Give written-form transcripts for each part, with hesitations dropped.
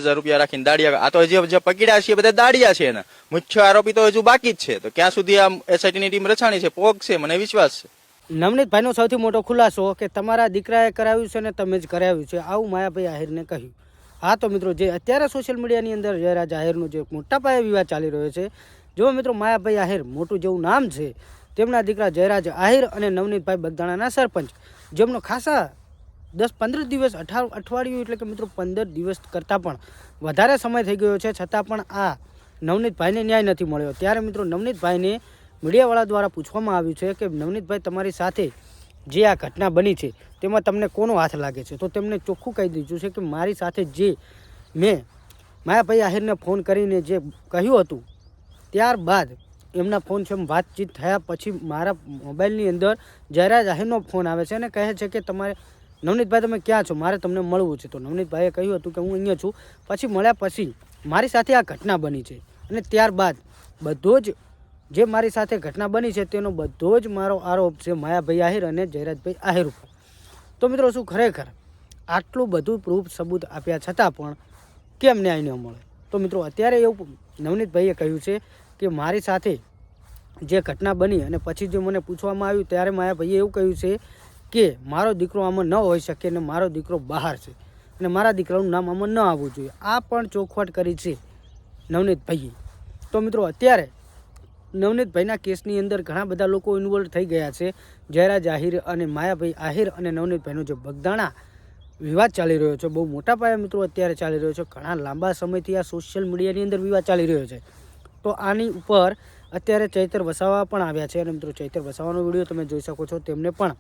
રૂપિયા રાખીને દાડિયા, આ તો જે પકડ્યા છે બધા દાડિયા છે ને, મુખ્ય આરોપી તો હજુ બાકી જ છે. તો ક્યાં સુધી આ એસઆઈટીની ટીમ રચાણી છે, પોગ છે, મને વિશ્વાસ છે. નવનીતભાઈનો સૌથી મોટો ખુલાસો કે તમારા દીકરાએ કરાવ્યું છે ને તમે જ કરાવ્યું છે, આવું માયાભાઈ આહિરને કહ્યું. હા તો મિત્રો, જે અત્યારે સોશિયલ મીડિયાની અંદર જયરાજ આહિરનો જે મોટા પાયે વિવાદ ચાલી રહ્યો છે, જો મિત્રો માયાભાઈ આહિર મોટું જેવું નામ છે, તેમના દીકરા જયરાજ આહિર અને નવનીતભાઈ બગદાણાના સરપંચ, જેમનો ખાસા 10-15 દિવસ અઠવાડિયું એટલે કે મિત્રો 15 દિવસ કરતાં પણ વધારે સમય થઈ ગયો છે, છતાં પણ આ નવનીતભાઈને ન્યાય નથી મળ્યો. ત્યારે મિત્રો નવનીતભાઈને મીડિયાવાળા દ્વારા પૂછવામાં આવ્યું છે કે નવનીતભાઈ, તમારી સાથે જે આ ઘટના બની છે તેમાં તમને કોનો હાથ લાગે છે? તો તેમને ચોખ્ખું કહી દીધું છે કે મારી સાથે જે મેં માયાભાઈ આહિરને ફોન કરીને જે કહ્યું હતું, ત્યારબાદ એમના ફોન છે વાતચીત થયા પછી મારા મોબાઈલની અંદર જયરાજ આહિરનો ફોન આવે છે અને કહે છે કે તમારે નવનીતભાઈ તમે ક્યાં છો, મારે તમને મળવું છે. તો નવનીતભાઈએ કહ્યું હતું કે હું અહીંયા છું. પછી મળ્યા પછી મારી સાથે આ ઘટના બની છે અને ત્યારબાદ બધો જ જે મારી સાથે ઘટના બની છે તેનો બધો જ મારો આરોપ છે માયાભાઈ આહિર અને જયરાજભાઈ આહિર ઉપર. તો મિત્રો શું ખરેખર આટલું બધું પ્રૂફ સબૂત આપ્યા છતાં પણ કેમ ન્યાય ન મળે? તો મિત્રો અત્યારે એવું નવનીતભાઈએ કહ્યું છે કે મારી સાથે જે ઘટના બની અને પછી જે મને પૂછવામાં આવ્યું ત્યારે માયાભાઈએ એવું કહ્યું છે કે મારો દીકરો આમાં ન હોઈ શકે અને મારો દીકરો બહાર છે અને મારા દીકરાનું નામ આમાં ન આવવું જોઈએ. આ પણ ચોખવટ કરી છે નવનીતભાઈએ. તો મિત્રો અત્યારે નવનીતભાઈના કેસની અંદર ઘણા બધા લોકો ઇન્વોલ્વ થઈ ગયા છે. જયરાજ આહિર અને માયાભાઈ આહિર અને નવનીતભાઈનો જે બગદાણા વિવાદ ચાલી રહ્યો છે, બહુ મોટા પાયે મિત્રો અત્યારે ચાલી રહ્યો છે. ઘણા લાંબા સમયથી આ સોશિયલ મીડિયાની અંદર વિવાદ ચાલી રહ્યો છે. તો આની ઉપર અત્યારે ચૈતર વસાવા પણ આવ્યા છે અને મિત્રો ચૈતર વસાવાનો વિડીયો તમે જોઈ શકો છો. તેમને પણ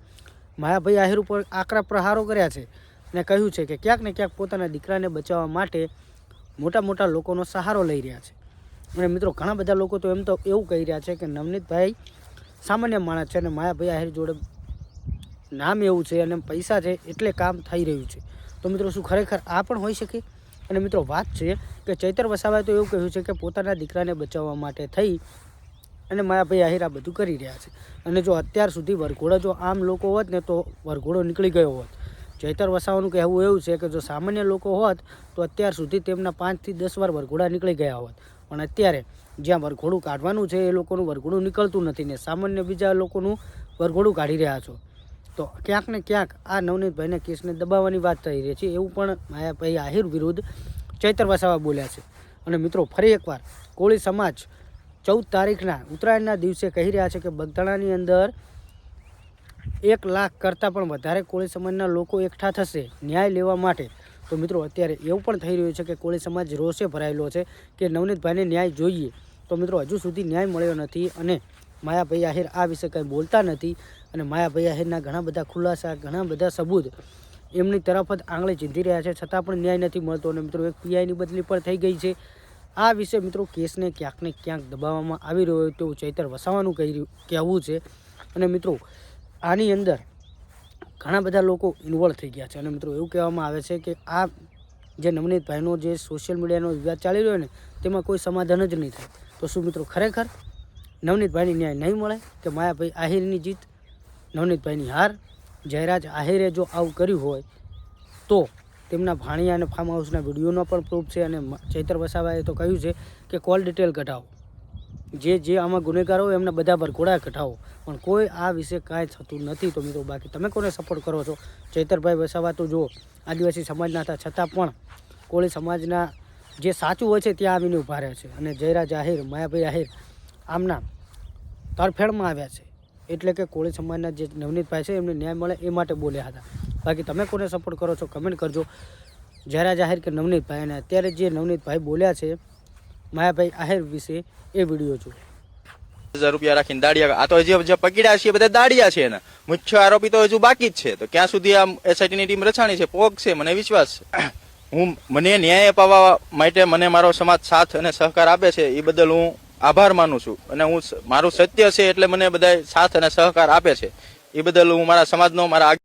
માયાભાઈ આહિર ઉપર આકરા પ્રહારો કર્યા છે અને કહ્યું છે કે ક્યાંક ને ક્યાંક પોતાના દીકરાને બચાવવા માટે મોટા મોટા લોકોનો સહારો લઈ રહ્યા છે. અને મિત્રો ઘણા બધા લોકો તો એમ તો એવું કહી રહ્યા છે કે નવનીતભાઈ સામાન્ય માણસ છે અને માયાભાઈ આહિર જોડે નામ એવું છે અને પૈસા છે એટલે કામ થઈ રહ્યું છે. તો મિત્રો શું ખરેખર આ પણ હોઈ શકે? અને મિત્રો વાત છે કે ચૈતર વસાવાએ તો એવું કહ્યું છે કે પોતાના દીકરાને બચાવવા માટે થઈ અને માયાભાઈ આહિર આ બધું કરી રહ્યા છે. અને જો અત્યાર સુધી વરઘોડો જો આમ લોકો હોત ને તો વરઘોડો નીકળી ગયો હોત. ચૈતર વસાવાનું કહેવું એવું છે કે જો સામાન્ય લોકો હોત તો અત્યાર સુધી તેમના 5 થી 10 વાર વરઘોડા નીકળી ગયા હોત. પણ અત્યારે જ્યાં વરઘોડું કાઢવાનું છે એ લોકોનું વરઘોડું નીકળતું નથી ને સામાન્ય બીજા લોકોનું વરઘોડું કાઢી રહ્યા છો. તો ક્યાંક ને ક્યાંક આ નવનીતભાઈના કેસને દબાવવાની વાત થઈ રહી છે, એવું પણ માયાભાઈ આહિર વિરુદ્ધ ચૈતર વસાવા બોલ્યા છે. અને મિત્રો ફરી એકવાર કોળી સમાજ 14 તારીખના ઉત્તરાયણના દિવસે કહી રહ્યા છે કે બગદાણાની અંદર 1 લાખ કરતાં પણ વધારે કોળી સમાજના લોકો એકઠા થશે ન્યાય લેવા માટે. તો મિત્રો અત્યારે એવું પણ થઈ રહ્યું છે કે કોળી સમાજ રોષે ભરાયેલો છે કે નવનીતભાઈને ન્યાય જોઈએ. તો મિત્રો હજુ સુધી ન્યાય મળ્યો નથી અને માયાભાઈ આહિર આ વિશે કંઈ બોલતા નથી. અને માયાભાઈ આહિરના ઘણા બધા ખુલાસા, ઘણા બધા સબૂત એમની તરફ જ આંગળી ચીંધી રહ્યા છે, છતાં પણ ન્યાય નથી મળતો. અને મિત્રો એક પીઆઈની બદલી પણ થઈ ગઈ છે. આ વિશે મિત્રો કેસને ક્યાંક ને ક્યાંક દબાવવામાં આવી રહ્યો તેવું ચૈતર વસાવાનું કહેવું છે. અને મિત્રો આની અંદર ઘણા બધા લોકો ઇન્વોલ્વ થઈ ગયા છે. અને મિત્રો એવું કહેવામાં આવે છે કે આ જે નવનીતભાઈનો જે સોશિયલ મીડિયાનો વિવાદ ચાલી રહ્યો ને તેમાં કોઈ સમાધાન જ નહીં થાય. તો શું મિત્રો ખરેખર નવનીતભાઈની ન્યાય નહીં મળે કે માયાભાઈ આહિરની જીત, નવનીતભાઈની હાર? જયરાજ આહિરે જો આવું કર્યું હોય તો તેમના ભાણિયા અને ફાર્મ હાઉસના વિડીયોનો પણ પ્રૂફ છે. અને ચૈતર વસાવાએ તો કહ્યું છે કે કોલ ડિટેલ કઢાવો, જે આમાં ગુનેગારો હોય એમના બધા વરઘોડા કઢાવો, પણ કોઈ આ વિશે કાંઈ થતું નથી. તો મિત્રો બાકી તમે કોને સપોર્ટ કરો છો? ચૈતરભાઈ વસાવા તો જો આદિવાસી સમાજના હતા છતાં પણ કોળી સમાજના જે સાચું હોય છે ત્યાં આવીને ઊભા રહે છે. અને જયરાજ આહિર, માયાભાઈ આહિર આમના તરફેણમાં આવ્યા છે એટલે કે કોળી સમાજના જે નવનીતભાઈ છે એમને ન્યાય મળે એ માટે બોલ્યા હતા. બાકી તમે કોને સપોર્ટ કરો છો કમેન્ટ કરજો, જયરાજ આહિર કે નવનીતભાઈ? અને અત્યારે જે નવનીતભાઈ બોલ્યા છે માયાભાઈ આહિર વિશે એ વિડીયો જો. 1000 રૂપિયા રાખીને દાડિયા, આ તો જે પકડ્યા છે બધા દાડિયા છે ને, મુખ્ય આરોપી તો હજુ બાકી જ છે. તો ક્યાં સુધી આ એસઆઈટીની ટીમ રચાણી છે, પોગ છે, મને વિશ્વાસ છે. મને ન્યાય અપાવવા માટે મને મારો સમાજ સાથ અને સહકાર આપે છે એ બદલ હું આભાર માનું છું. અને હું મારું સત્ય છે એટલે મને બધા સાથ અને સહકાર આપે છે એ બદલ હું મારા સમાજનો, મારા